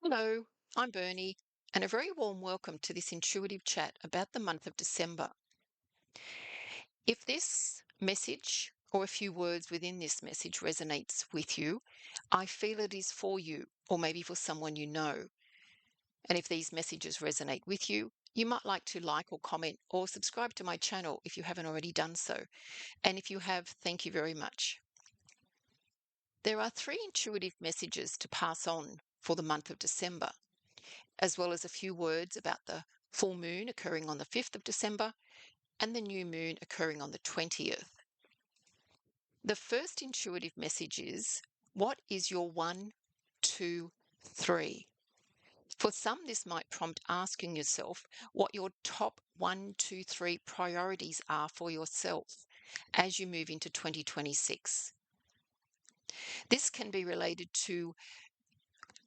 Hello, I'm Bernie, and a very warm welcome to this intuitive chat about the month of December. If this message or a few words within this message resonates with you, I feel it is for you, or maybe for someone you know. And if these messages resonate with you, you might like or comment or subscribe to my channel if you haven't already done so. And if you have, thank you very much. There are three intuitive messages to pass on for the month of December, as well as a few words about the full moon occurring on the 5th of December and the new moon occurring on the 20th. The first intuitive message is, what is your 1, 2, 3? For some, this might prompt asking yourself what your top 1, 2, 3 priorities are for yourself as you move into 2026. This can be related to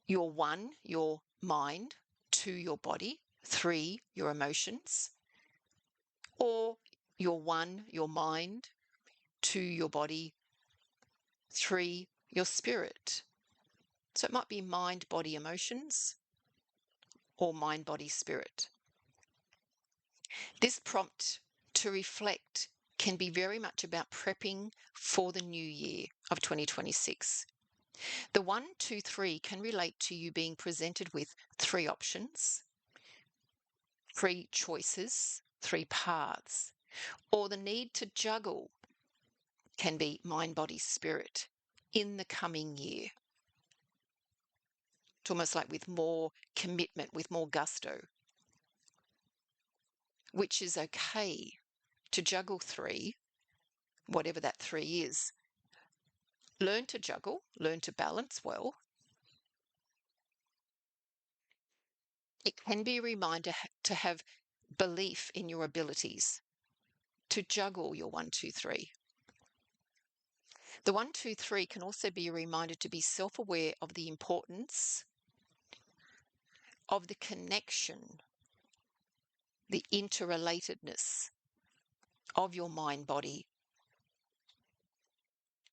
your 1, your mind, 2, your body, 3, your emotions, or your 1, your mind, 2, your body, 3, your spirit. So it might be mind, body, emotions, or mind, body, spirit. This prompt to reflect can be very much about prepping for the new year of 2026. The 1, 2, 3 can relate to you being presented with 3 options, 3 choices, 3 paths, or the need to juggle can be mind, body, spirit in the coming year. It's almost like with more commitment, with more gusto, which is okay to juggle 3, whatever that 3 is. Learn to juggle, learn to balance well. It can be a reminder to have belief in your abilities to juggle your 1, 2, 3. The 1, 2, 3 can also be a reminder to be self-aware of the importance of the connection, the interrelatedness of your mind, body,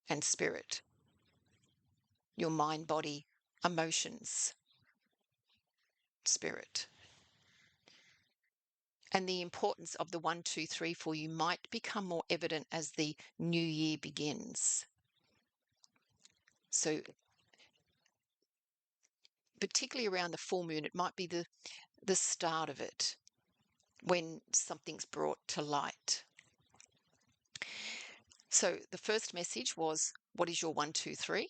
and spirit, your mind, body, emotions, spirit. And the importance of the 1, 2, 3 for you might become more evident as the new year begins. So, particularly around the full moon, it might be the start of it when something's brought to light. So, the first message was, what is your 1, 2, 3?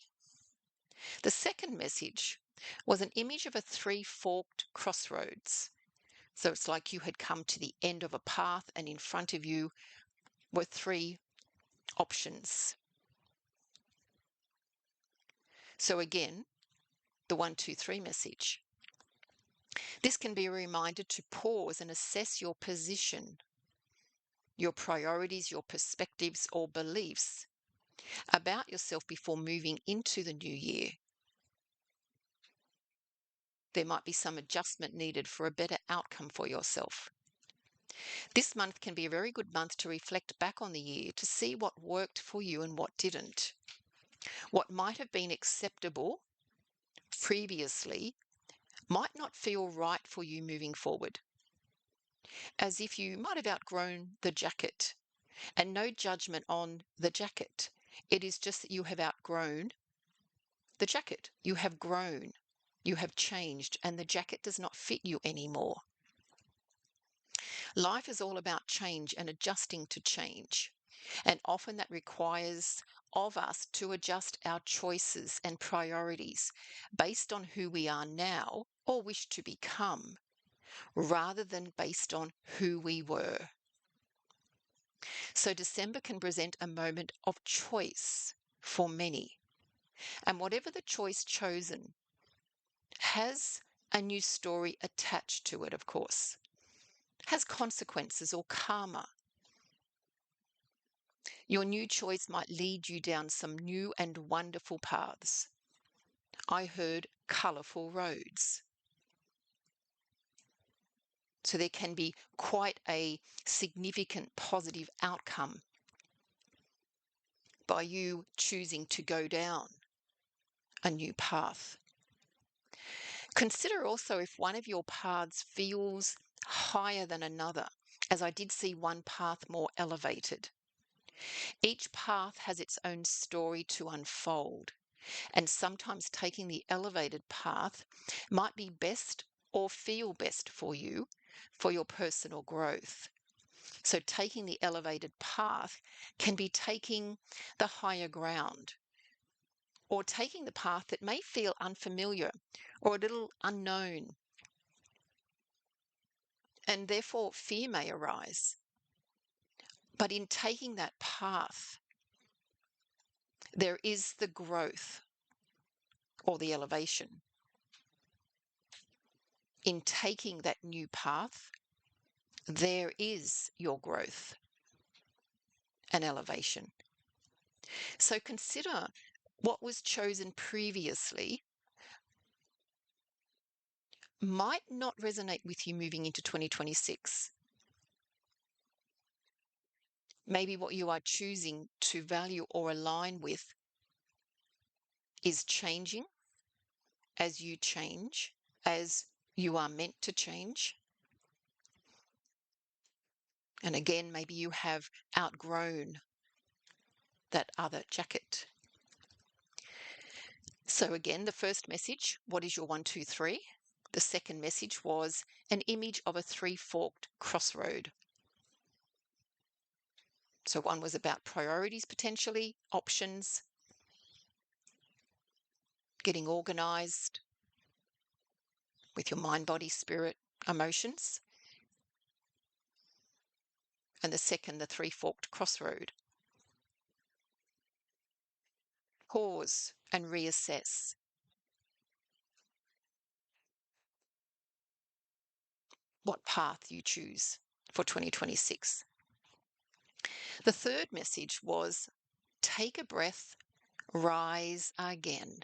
The second message was an image of a 3-forked crossroads. So it's like you had come to the end of a path and in front of you were 3 options. So again, the 1, 2, 3 message. This can be a reminder to pause and assess your position, your priorities, your perspectives or beliefs about yourself before moving into the new year. There might be some adjustment needed for a better outcome for yourself. This month can be a very good month to reflect back on the year to see what worked for you and what didn't. What might have been acceptable previously might not feel right for you moving forward. As if you might have outgrown the jacket, and no judgment on the jacket. It is just that you have outgrown the jacket. You have grown, you have changed, and the jacket does not fit you anymore. Life is all about change and adjusting to change. And often that requires of us to adjust our choices and priorities based on who we are now or wish to become, rather than based on who we were. So December can present a moment of choice for many. And whatever the choice chosen has a new story attached to it, of course, has consequences or karma. Your new choice might lead you down some new and wonderful paths. I heard colourful roads. So there can be quite a significant positive outcome by you choosing to go down a new path. Consider also if one of your paths feels higher than another, as I did see one path more elevated. Each path has its own story to unfold, and sometimes taking the elevated path might be best or feel best for you for your personal growth. So, taking the elevated path can be taking the higher ground or taking the path that may feel unfamiliar or a little unknown, and therefore fear may arise. But in taking that path, there is the growth or the elevation. In taking that new path, there is your growth and elevation. So consider what was chosen previously might not resonate with you moving into 2026. Maybe what you are choosing to value or align with is changing as you change, as you are meant to change. And again, maybe you have outgrown that other jacket. So again, the first message, what is your 1, 2, 3? The second message was an image of a three-forked crossroad. So one was about priorities, potentially, options, getting organized with your mind, body, spirit, emotions. And the second, the three-forked crossroad. Pause and reassess. What path you choose for 2026. The third message was take a breath, rise again.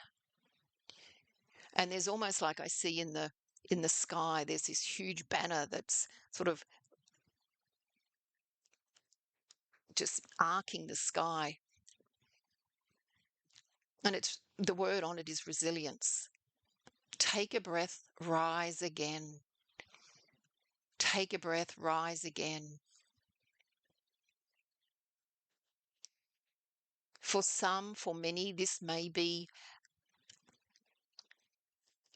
And there's almost like I see in the sky, there's this huge banner that's sort of just arcing the sky. And it's the word on it is resilience. Take a breath, rise again. Take a breath, rise again. For some, for many, this may be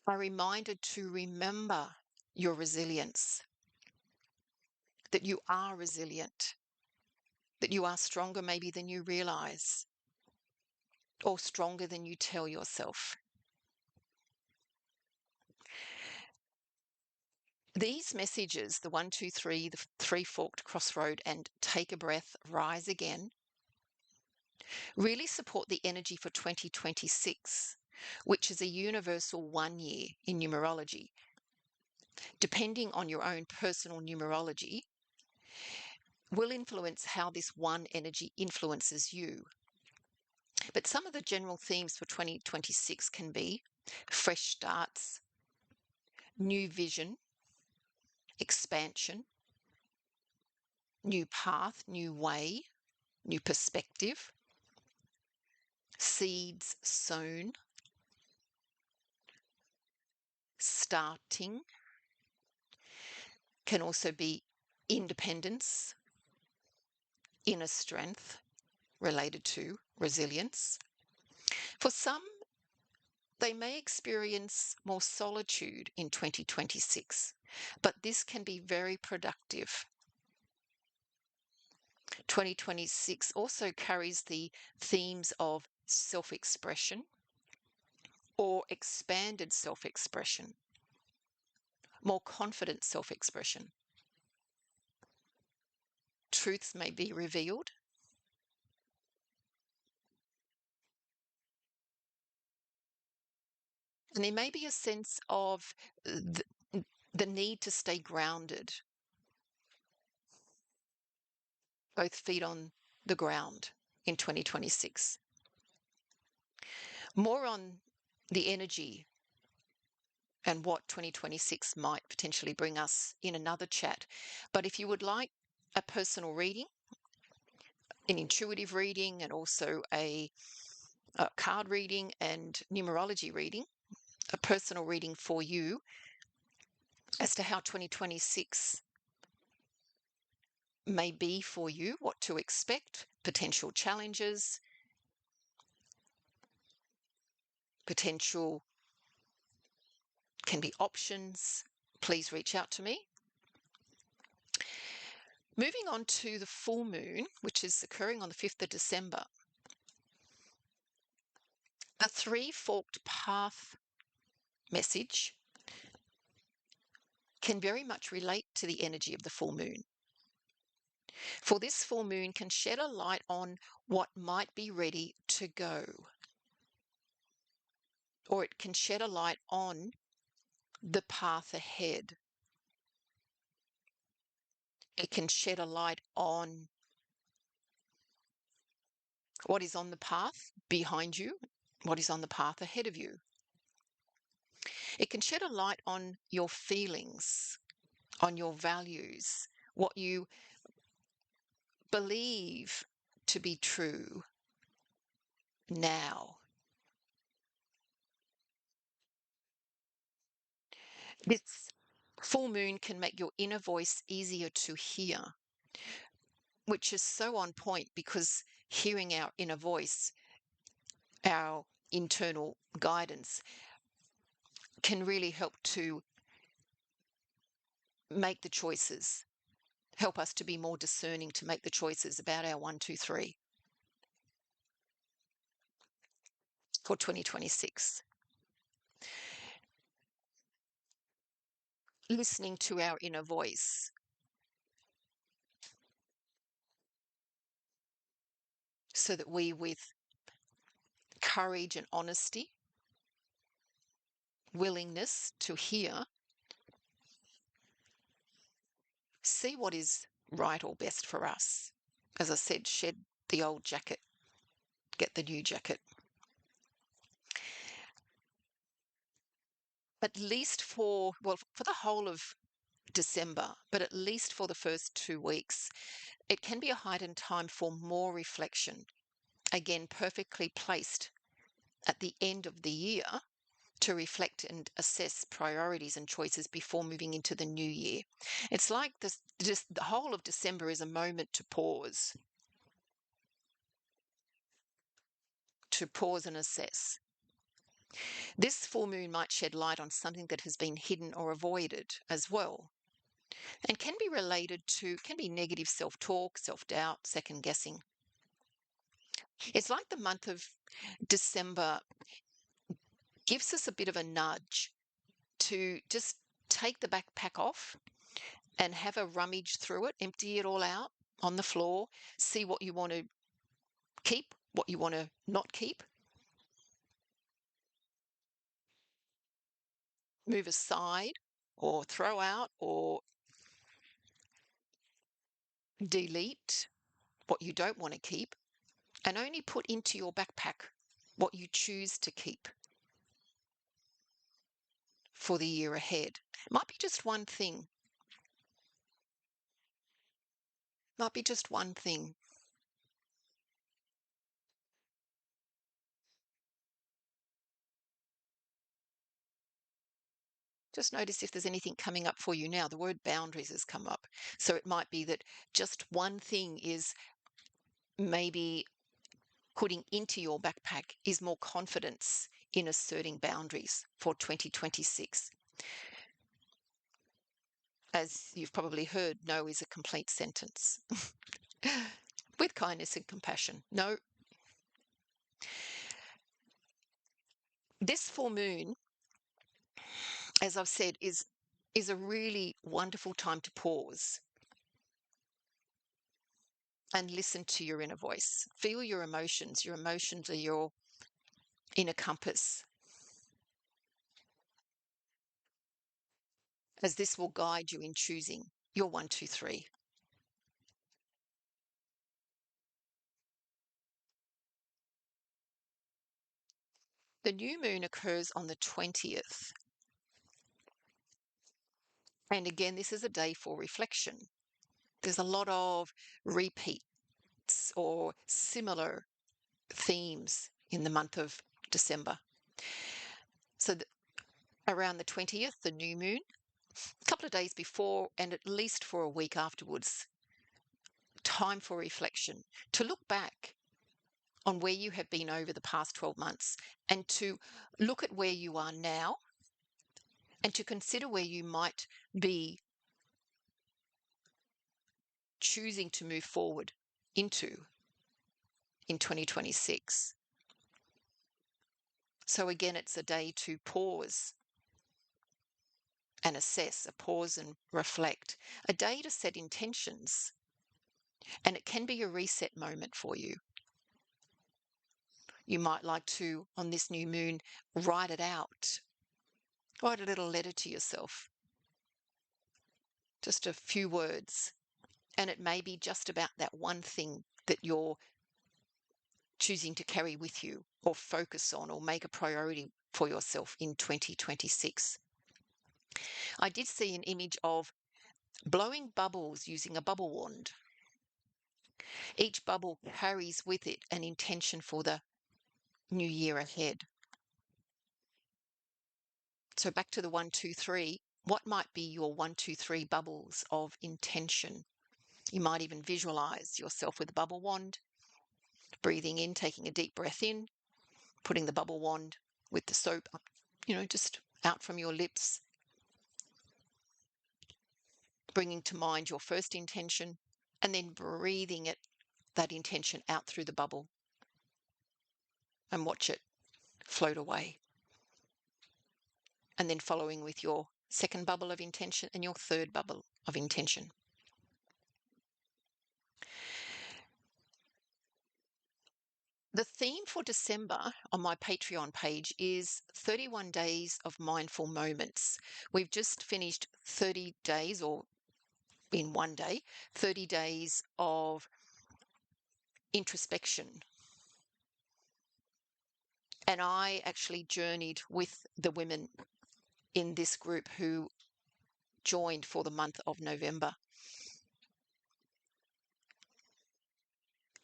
a reminder to remember your resilience, that you are resilient, that you are stronger maybe than you realize, or stronger than you tell yourself. These messages, the 1, 2, 3, the three-forked crossroad, and take a breath, rise again, really support the energy for 2026, which is a universal 1 year in numerology. Depending on your own personal numerology, will influence how this one energy influences you. But some of the general themes for 2026 can be fresh starts, new vision, expansion, new path, new way, new perspective, seeds sown, starting, can also be independence, inner strength related to resilience. For some, they may experience more solitude in 2026, but this can be very productive. 2026 also carries the themes of self-expression or expanded self-expression, more confident self-expression. Truths may be revealed. And there may be a sense of the need to stay grounded, both feet on the ground in 2026. More on the energy and what 2026 might potentially bring us in another chat. But if you would like a personal reading, an intuitive reading, and also a card reading and numerology reading, a personal reading for you as to how 2026 may be for you, what to expect, potential challenges, potential can be options. Please reach out to me. Moving on to the full moon, which is occurring on the 5th of December. The three-forked path message can very much relate to the energy of the full moon. For this full moon can shed a light on what might be ready to go, or it can shed a light on the path ahead. It can shed a light on what is on the path behind you, what is on the path ahead of you. It can shed a light on your feelings, on your values, what you believe to be true now. This full moon can make your inner voice easier to hear, which is so on point because hearing our inner voice, our internal guidance, can really help to make the choices, help us to be more discerning, to make the choices about our 1, 2, 3 for 2026. Listening to our inner voice so that we, with courage and honesty, willingness to hear, see what is right or best for us. As I said, shed the old jacket, get the new jacket. At least for the whole of December, but at least for the first 2 weeks, it can be a heightened time for more reflection. Again, perfectly placed at the end of the year to reflect and assess priorities and choices before moving into the new year. It's like this, just the whole of December is a moment to pause and assess. This full moon might shed light on something that has been hidden or avoided as well, and can be negative self-talk, self-doubt, second guessing. It's like the month of December gives us a bit of a nudge to just take the backpack off and have a rummage through it, empty it all out on the floor, see what you want to keep, what you want to not keep, move aside or throw out or delete what you don't want to keep, and only put into your backpack what you choose to keep for the year ahead. It might be just one thing. Might be just one thing. Just notice if there's anything coming up for you now. The word boundaries has come up. So it might be that just one thing is maybe putting into your backpack is more confidence in asserting boundaries for 2026. As you've probably heard, no is a complete sentence. With kindness and compassion. No. This full moon, as I've said, is a really wonderful time to pause and listen to your inner voice. Feel your emotions. Your emotions are your inner compass, as this will guide you in choosing your 1, 2, 3. The new moon occurs on the 20th. And again, this is a day for reflection. There's a lot of repeats or similar themes in the month of December. So around the 20th, the new moon, a couple of days before, and at least for a week afterwards. Time for reflection, to look back on where you have been over the past 12 months and to look at where you are now and to consider where you might be choosing to move forward into in 2026. So again, it's a day to pause and assess, a pause and reflect, a day to set intentions. And it can be a reset moment for you. You might like to, on this new moon, write it out. Write a little letter to yourself. Just a few words. And it may be just about that one thing that you're choosing to carry with you or focus on or make a priority for yourself in 2026. I did see an image of blowing bubbles using a bubble wand. Each bubble carries with it an intention for the new year ahead. So back to the 1, 2, 3, what might be your 1, 2, 3 bubbles of intention? You might even visualize yourself with a bubble wand, breathing in, taking a deep breath in, putting the bubble wand with the soap up, just out from your lips, bringing to mind your first intention, and then breathing that intention out through the bubble and watch it float away. And then following with your second bubble of intention and your third bubble of intention. The theme for December on my Patreon page is 31 days of mindful moments. We've just finished 30 days, or in one day, 30 days of introspection. And I actually journeyed with the women in this group who joined for the month of November.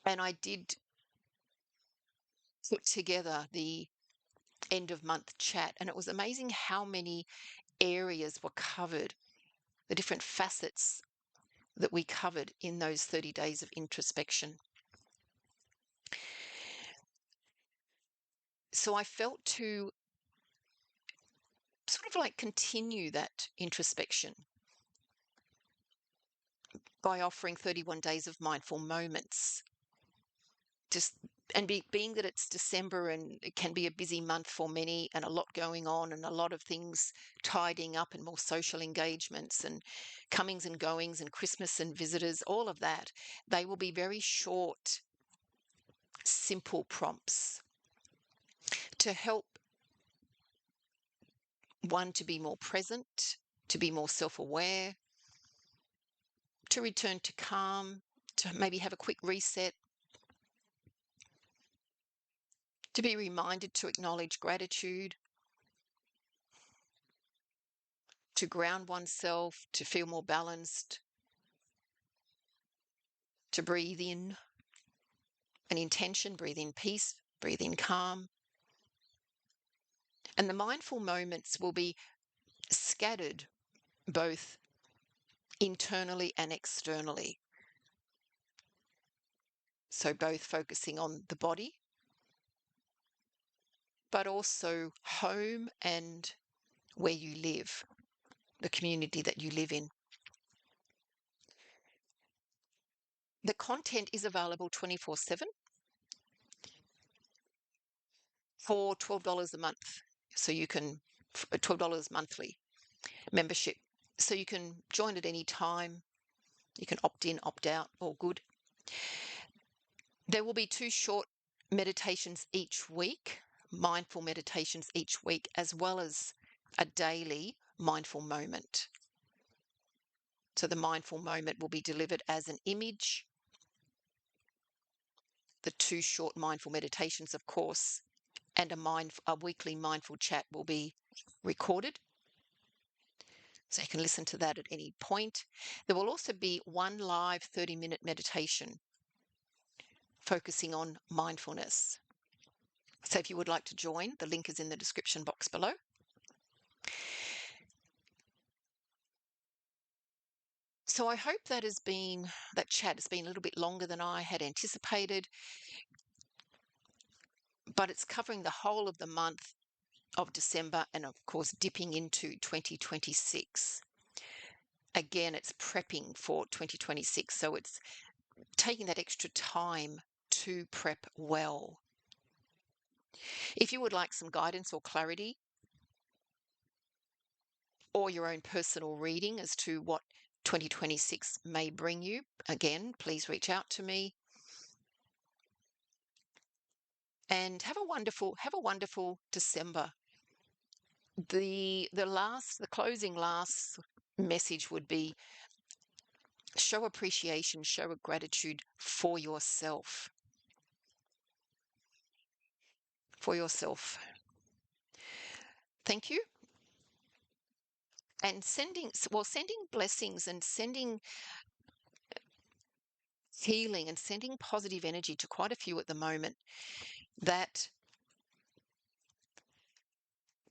And I did put together the end of month chat, and it was amazing how many areas were covered, the different facets that we covered in those 30 days of introspection. So I felt to sort of like continue that introspection by offering 31 days of mindful moments. Being that it's December and it can be a busy month for many and a lot going on and a lot of things tidying up and more social engagements and comings and goings and Christmas and visitors, all of that, they will be very short, simple prompts to help one to be more present, to be more self-aware, to return to calm, to maybe have a quick reset, to be reminded to acknowledge gratitude, to ground oneself, to feel more balanced, to breathe in an intention, breathe in peace, breathe in calm. And the mindful moments will be scattered both internally and externally. So both focusing on the body, but also home and where you live, the community that you live in. The content is available 24/7 for $12 a month. So you can, $12 monthly membership. So you can join at any time. You can opt in, opt out, all good. There will be 2 short meditations each week, mindful meditations each week, as well as a daily mindful moment. So the mindful moment will be delivered as an image. The 2 short mindful meditations, of course, and a weekly mindful chat will be recorded. So you can listen to that at any point. There will also be one live 30-minute meditation focusing on mindfulness. So if you would like to join, the link is in the description box below. So I hope that chat has been a little bit longer than I had anticipated, but it's covering the whole of the month of December and, of course, dipping into 2026. Again, it's prepping for 2026. So it's taking that extra time to prep well. If you would like some guidance or clarity or your own personal reading as to what 2026 may bring you, again, please reach out to me. And have a wonderful December. The closing last message would be show appreciation, show a gratitude for yourself. For yourself. Thank you. And sending blessings and sending healing and sending positive energy to quite a few at the moment that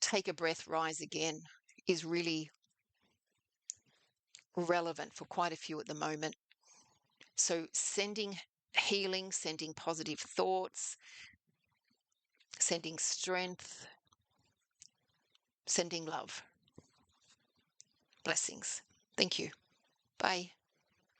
take a breath, rise again is really relevant for quite a few at the moment. So sending healing, sending positive thoughts, sending strength, sending love. Blessings. Thank you. Bye.